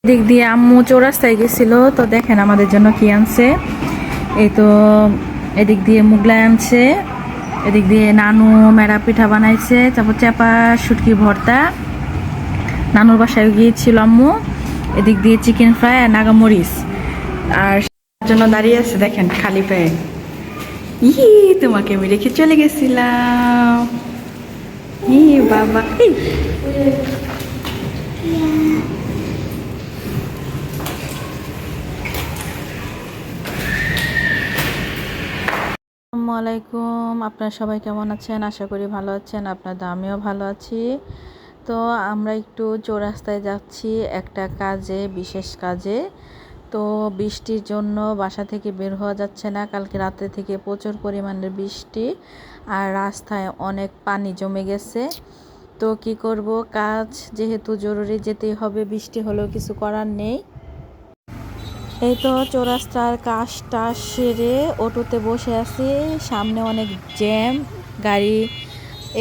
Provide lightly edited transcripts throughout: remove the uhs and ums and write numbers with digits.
দিক দিয়ে আম্মু চৌরাস্তায় গেছিল, তো দেখেন আমাদের জন্য কি আনছে। এই তো এদিক দিয়ে মুগলাই আনছে, এদিক দিয়ে নানু মেরা পিঠা বানাইছে, তারপর চাপা শুটকি ভর্তা। নানুর বাসায় গিয়েছিল আম্মু। এদিক দিয়ে চিকেন ফ্রাই আর নাগামরিচ। আর জন্য দাঁড়িয়ে আছে দেখেন খালি পায়ে। তোমাকে আমি রেখে চলে গেছিলাম। বাবা আসসালামু আলাইকুম, আপনারা সবাই কেমন আছেন? আশা করি ভালো আছেন। আপনাদের আমিও ভালো আছি। তো আমরা একটু চৌরাস্তায় যাচ্ছি একটা কাজে, বিশেষ কাজে। তো বৃষ্টির জন্য বাসা থেকে বের হওয়া যাচ্ছে না। কালকে রাতে থেকে প্রচুর পরিমাণের বৃষ্টি, আর রাস্তায় অনেক পানি জমে গেছে। তো কি করব, কাজ যেহেতু জরুরি যেতেই হবে, বৃষ্টি হলেও কিছু করার নেই। এই তো চৌরাস্তার কাজটা সেরে অটোতে বসে আছি। সামনে অনেক জ্যাম, গাড়ি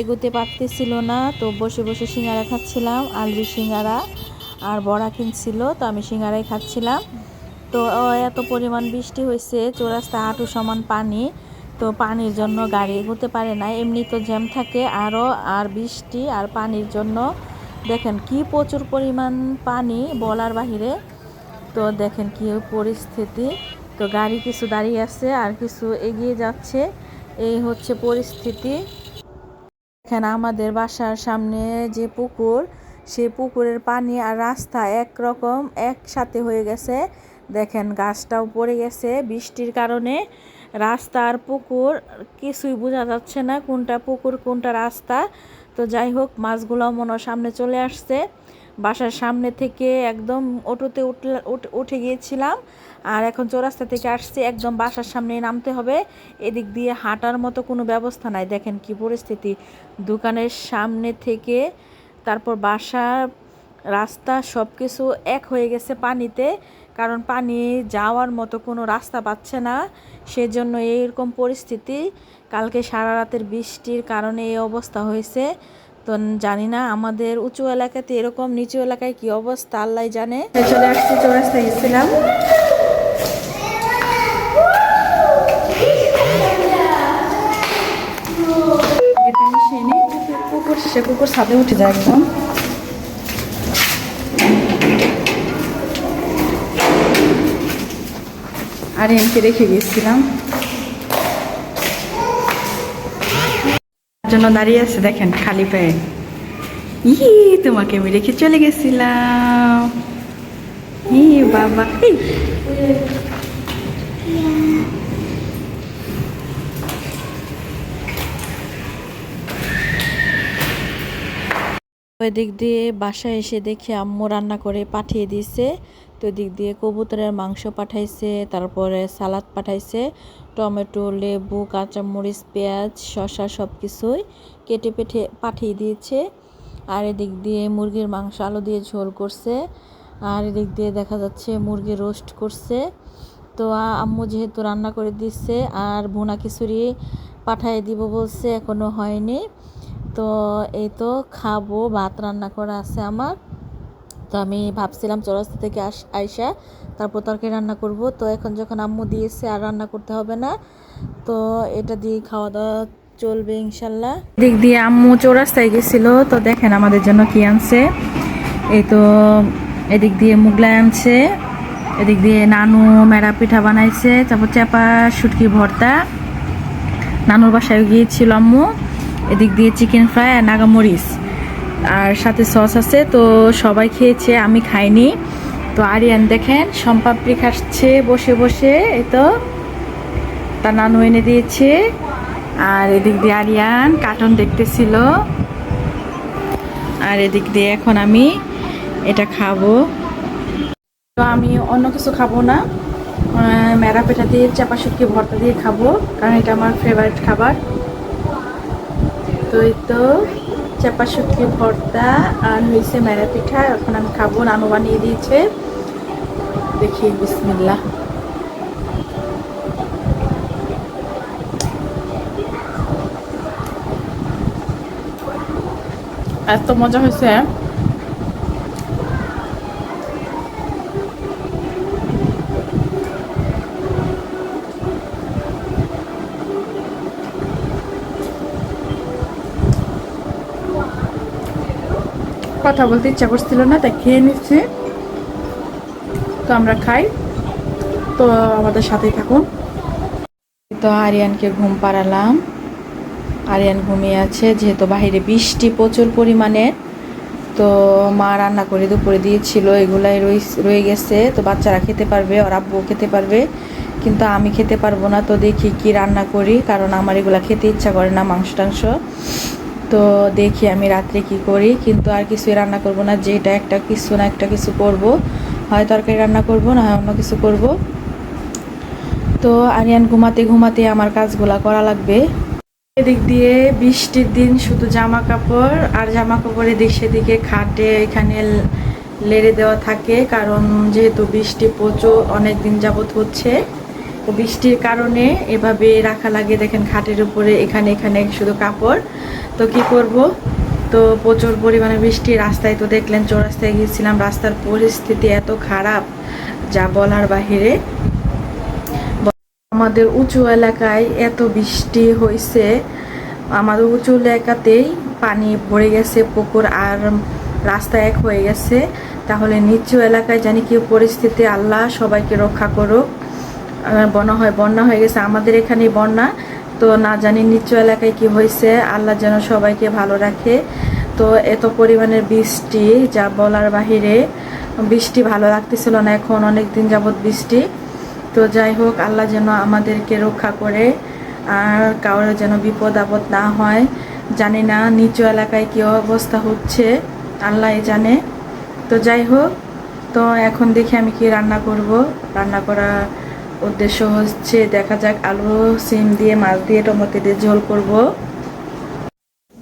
এগোতে পারতেছিল না। তো বসে বসে সিঙ্গারা খাচ্ছিলাম, আলু সিঙ্গারা আর বড়া কিনছিল, তো আমি সিঙ্গারাই খাচ্ছিলাম। তো এত পরিমাণ বৃষ্টি হয়েছে, চৌরাস্তা হাঁটু সমান পানি। তো পানির জন্য গাড়ি এগোতে পারে না, এমনি তো জ্যাম থাকে আরও, আর বৃষ্টি আর পানির জন্য দেখেন কি প্রচুর পরিমাণ পানি, বলার বাহিরে। তো দেখেন কি পরিস্থিতি। তো গাড়ি কিছু দাঁড়িয়ে আছে আর কিছু এগিয়ে যাচ্ছে, এই হচ্ছে পরিস্থিতি। দেখেন আমাদের বাসার সামনে যে পুকুর, সেই পুকুরের পানি আর রাস্তা একরকম একসাথে হয়ে গেছে। দেখেন গাছটাও পড়ে গেছে বৃষ্টির কারণে। রাস্তা আর পুকুর কিছুই বোঝা যাচ্ছে না, কোনটা পুকুর কোনটা রাস্তা। তো যাই হোক, মাছগুলোও মনে হয় সামনে চলে আসছে। বাসার সামনে থেকে একদম অটোতে উঠে গিয়েছিলাম, আর এখন চৌরাস্তা থেকে আসছি, একদম বাসার সামনে নামতে হবে। এদিক দিয়ে হাঁটার মতো কোনো ব্যবস্থা নাই। দেখেন কি পরিস্থিতি, দোকানের সামনে থেকে তারপর বাসার রাস্তা সব কিছু এক হয়ে গেছে পানিতে, কারণ পানি যাওয়ার মতো কোনো রাস্তা পাচ্ছে না, সেজন্য এইরকম পরিস্থিতি। কালকে সারা রাতের বৃষ্টির কারণে এই অবস্থা হয়েছে। তো জানি না আমাদের উঁচু এলাকাতে এরকম, নিচু এলাকায় কি অবস্থা আল্লাহ জানে। চলে আসছি, চৌরাস্তায় গেছিলাম। কুকুর ছাদে উঠে যায় একদম। আর এমকে রেখে গিয়েছিলাম, জন্য দাঁড়িয়ে আছে দেখেন খালি পায়ে। তোমাকে আমি রেখে চলে গেছিলাম। বাবা ওই দিক দিয়ে বাসায় এসে দেখে আম্মু রান্না করে পাঠিয়ে দিয়েছে। তো দিক দিয়ে কবুতরের মাংস পাঠাইছে, তারপরে সালাদ পাঠাইছে, টমেটো, লেবু, কাঁচামরিচ, পেঁয়াজ, শসা সব কিছুই কেটে পেটে পাঠিয়ে দিয়েছে। আর এদিক দিয়ে মুরগির মাংস আলু দিয়ে ঝোল করছে, আর এদিক দিয়ে দেখা যাচ্ছে মুরগি রোস্ট করছে। তো আম্মু যেহেতু রান্না করে দিচ্ছে, আর ভুনা খিচুড়ি পাঠিয়ে দিব বলছে, এখনও হয়নি। তো এই তো খাবো, ভাত রান্না করা আছে আমার। তো আমি ভাবছিলাম চৌরাস্তা থেকে আইসা তারপর তরকারি রান্না করব। তো এখন যখন আম্মু দিয়েছে আর রান্না করতে হবে না, তো এটা দিয়ে খাওয়া দাওয়া চলবে ইনশাল্লাহ। দিক দিয়ে আম্মু চৌরাস্তায় গেছিল, তো দেখেন আমাদের জন্য কি আনছে। এই তো এদিক দিয়ে মুগলাই আনছে, এদিক দিয়ে নানু মেরা পিঠা বানাইছে, তারপর চাপা শুটকি ভর্তা। নানুর বাসায় গিয়েছিল আম্মু। এদিক দিয়ে চিকেন ফ্রাই আর নাগামরিচ, আর সাথে সস আছে। তো সবাই খেয়েছে, আমি খাইনি। তো আরিয়ান দেখেন সম্পাপড়ি খাচ্ছে বসে বসে, এই তো তার নানু এনে দিয়েছে। আর এদিক দিয়ে আরিয়ান কার্টুন দেখতেছিল, আর এদিক দিয়ে এখন আমি এটা খাবো। তো আমি অন্য কিছু খাবো না, মেরা পিঠা দিয়ে চাপা শুটকি ভর্তা দিয়ে খাবো, কারণ এটা আমার ফেভারিট খাবার। তো এই তো চাপা শুটকি ভর্তা আর হয়েছে মেরা পিঠা, এখন আমি খাবো, নানু বানিয়ে দিয়েছে। দেখি বিসমিল্লাহ। এত মজা হয়েছে, কথা বলতে ইচ্ছা করছিল না, তাই খেয়ে নিচ্ছি। তো আমরা খাই, তো আমাদের সাথেই থাকুন। তো আরিয়ানকে ঘুম পাড়ালাম, আরিয়ান ঘুমিয়ে আছে যেহেতু বাইরে বৃষ্টি প্রচুর পরিমাণে। তো মা রান্না করে দুপুরে দিয়েছিল, এগুলাই রয়ে গেছে। তো বাচ্চারা খেতে পারবে, ওর আব্বুও খেতে পারবে, কিন্তু আমি খেতে পারবো না। তো দেখি কি রান্না করি, কারণ আমার এগুলা খেতে ইচ্ছা করে না, মাংস টাংস। তো দেখি আমি রাত্রে কি করি, কিন্তু আর কিছুই রান্না করব না, যেটা একটা কিছু না একটা কিছু করব, হয় তরকারি রান্না করব না হয় অন্য কিছু করব। তো আরিয়ান ঘুমাতে ঘুমাতে আমার কাজগুলা করা লাগবে। এদিক দিয়ে বৃষ্টির দিন শুধু জামা কাপড় আর জামা কাপড় এদিক সেদিকে খাটে এখানে লেড়ে দেওয়া থাকে, কারণ যেহেতু বৃষ্টি প্রচুর অনেক দিন যাবৎ হচ্ছে, তো বৃষ্টির কারণে এভাবে রাখা লাগে। দেখেন খাটের উপরে এখানে এখানে শুধু কাপড়। তো কি করব, তো প্রচুর পরিমাণে বৃষ্টি। রাস্তায় তো দেখলেন, চৌরাস্তায় গিয়েছিলাম, রাস্তার পরিস্থিতি এত খারাপ যা বলার বাহিরে। আমাদের উঁচু এলাকায় এত বৃষ্টি হয়েছে, আমাদের উঁচু এলাকাতেই পানি ভরে গেছে, পুকুর আর রাস্তা এক হয়ে গেছে। তাহলে নিচু এলাকায় জানি কি পরিস্থিতি, আল্লাহ সবাইকে রক্ষা করুক। বন্যা হয়ে গেছে আমাদের এখানে বন্যা, তো না জানি নিচু এলাকায় কি হয়েছে, আল্লাহ যেন সবাইকে ভালো রাখে। তো এত পরিমাণের বৃষ্টি যা বলার বাহিরে, বৃষ্টি ভালো লাগতেছিল না, এখন অনেক দিন যাবৎ বৃষ্টি। তো যাই হোক, আল্লাহ যেন আমাদেরকে রক্ষা করে, আর কারোর যেন বিপদ আপদ না হয়। জানি না নিচু এলাকায় কী অবস্থা হচ্ছে, আল্লাহ জানে। তো যাই হোক, তো এখন দেখি আমি কি রান্না করব। রান্না করা উদ্দেশ্য হচ্ছে, দেখা যাক, আলু সিম দিয়ে মাছ দিয়ে টমেটো দিয়ে ঝোল করব।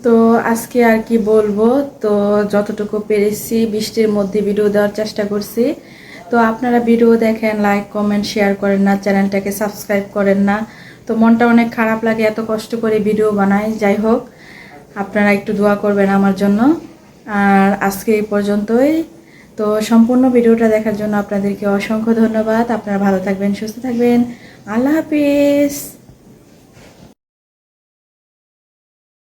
তো আজকে আর কি বলবো, তো যতটুকু পেরেছি বৃষ্টির মধ্যে ভিডিও দেওয়ার চেষ্টা করছি। তো আপনারা ভিডিও দেখেন, লাইক কমেন্ট শেয়ার করেন না, চ্যানেলটাকে সাবস্ক্রাইব করেন না, তো মনটা অনেক খারাপ লাগে, এত কষ্ট করে ভিডিও বানাই। যাই হোক, আপনারা একটু দোয়া করবেন আমার জন্য। আর আজকে এই পর্যন্তই। তো সম্পূর্ণ ভিডিওটা দেখার জন্য আপনাদেরকে অসংখ্য ধন্যবাদ। আপনারা ভালো থাকবেন, সুস্থ থাকবেন। আল্লাহ হাফিজ।